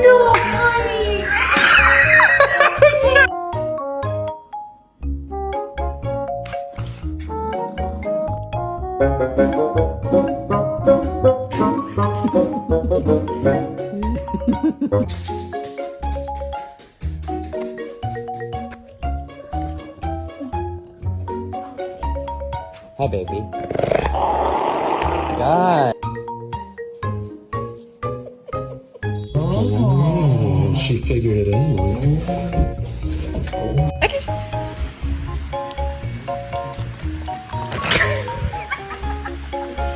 no, honey. Hi, baby. God. Oh, she figured it out.